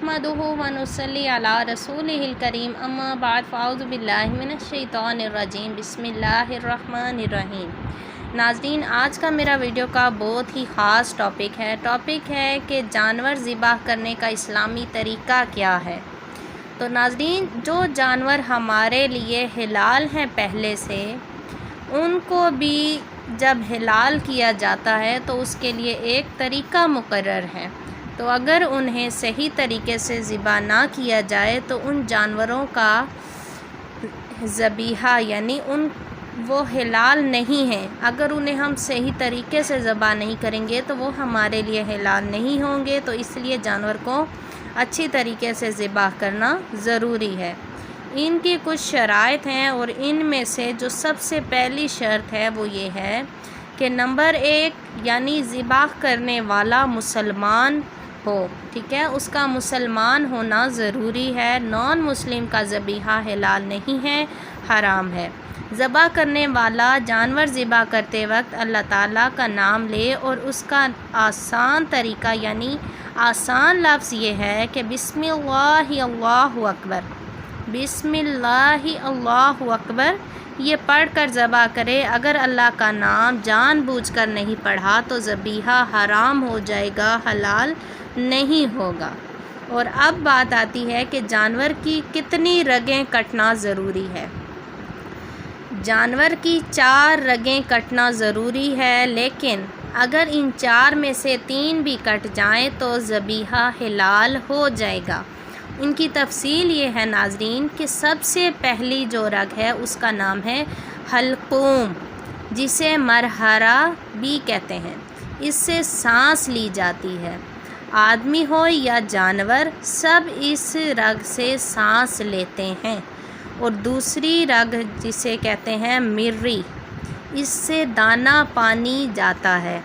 नहमदुहु व नुसल्ली अला रसूलिहिल करीम अम्मा बाद फ़अऊज़ु बिल्लाहि मिनश शैतानिर रजीम बिस्मिल्लाहिर्रहमानिर्रहीम। नाज़रीन, आज का मेरा वीडियो का बहुत ही ख़ास टॉपिक है कि जानवर ज़िबाह करने का इस्लामी तरीक़ा क्या है। तो नाज़रीन, जो जानवर हमारे लिए हिलाल हैं पहले से, उनको भी जब हिलाल किया जाता है तो उसके लिए एक तरीक़ा मुकर्रर है। तो अगर उन्हें सही तरीके से ज़िबा ना किया जाए तो उन जानवरों का ज़बीहा यानी वो हिलाल नहीं है। अगर उन्हें हम सही तरीके से ज़बा नहीं करेंगे तो वो हमारे लिए हिलाल नहीं होंगे। तो इसलिए जानवर को अच्छी तरीके से ज़िबा करना ज़रूरी है। इनकी कुछ शराइत हैं और इनमें से जो सबसे पहली शर्त है वो ये है कि नंबर 1 यानी ज़िबा करने वाला मुसलमान हो। ठीक है, उसका मुसलमान होना ज़रूरी है। नॉन मुस्लिम का ज़बीहा हिलाल नहीं है, हराम है। ज़बा करने वाला जानवर ज़िबा करते वक्त अल्लाह ताला का नाम ले और उसका आसान तरीक़ा यानी आसान लफ्ज़ ये है कि बिस्मिल्लाहि अल्लाहु अकबर, बिस्मिल्लाहि अल्लाहु अकबर ये पढ़ कर ज़बा करे। अगर अल्लाह का नाम जानबूझकर नहीं पढ़ा तो ज़बीहा हराम हो जाएगा, हलाल नहीं होगा। और अब बात आती है कि जानवर की कितनी रगें कटना ज़रूरी है। जानवर की 4 रगें कटना ज़रूरी है, लेकिन अगर इन 4 में से 3 भी कट जाएं तो ज़बीहा हिलाल हो जाएगा। इनकी तफसील ये है नाज़रीन कि सबसे पहली जो रग है उसका नाम है हलकूम, जिसे मरहरा भी कहते हैं। इससे सांस ली जाती है। आदमी हो या जानवर, सब इस रग से सांस लेते हैं। और दूसरी रग जिसे कहते हैं मिर्री, इससे दाना पानी जाता है।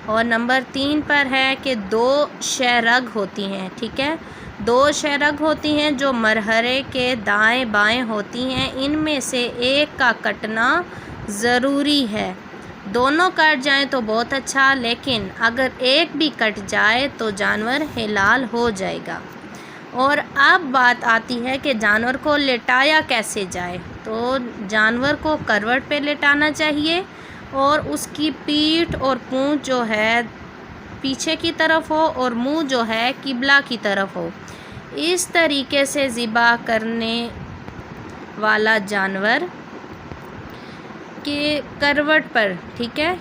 और नंबर 3 पर है कि 2 शहरग होती हैं। ठीक है, 2 शहरग होती हैं जो मरहरे के दाएं बाएं होती हैं। इनमें से एक का कटना ज़रूरी है। दोनों कट जाएं तो बहुत अच्छा, लेकिन अगर एक भी कट जाए तो जानवर हिलाल हो जाएगा। और अब बात आती है कि जानवर को लेटाया कैसे जाए। तो जानवर को करवट पे लेटाना चाहिए और उसकी पीठ और पूंछ जो है पीछे की तरफ हो और मुंह जो है किबला की तरफ हो। इस तरीके से ज़िबा करने वाला जानवर के करवट पर, ठीक है,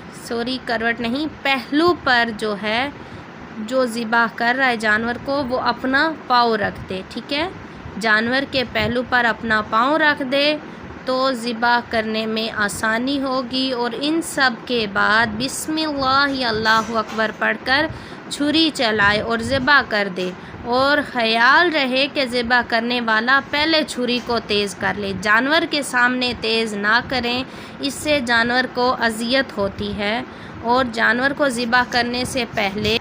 करवट नहीं, पहलू पर जो है जो ज़िबा कर रहा है जानवर को, वो अपना पाँव रख दे। ठीक है, जानवर के पहलू पर अपना पाँव रख दे तो ज़िबा करने में आसानी होगी। और इन सब के बाद बिस्मिल्लाह अल्लाहु अकबर पढ़कर छुरी चलाए और ज़िबा कर दे। और ख़याल रहे कि ज़िबा करने वाला पहले छुरी को तेज़ कर ले, जानवर के सामने तेज़ ना करें, इससे जानवर को अज़ियत होती है। और जानवर को ज़िबा करने से पहले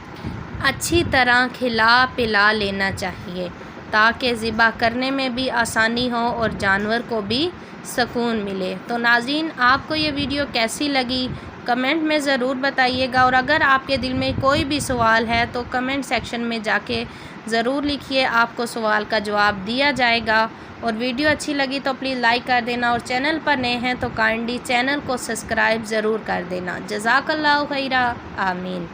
अच्छी तरह खिला पिला लेना चाहिए ताकि ज़िबा करने में भी आसानी हो और जानवर को भी सुकून मिले। तो नाज़रीन, आपको ये वीडियो कैसी लगी कमेंट में ज़रूर बताइएगा। और अगर आपके दिल में कोई भी सवाल है तो कमेंट सेक्शन में जाके ज़रूर लिखिए, आपको सवाल का जवाब दिया जाएगा। और वीडियो अच्छी लगी तो प्लीज़ लाइक कर देना और चैनल पर नए हैं तो काइंडली चैनल को सब्सक्राइब ज़रूर कर देना। जज़ाकल्लाहु खैरा, आमीन।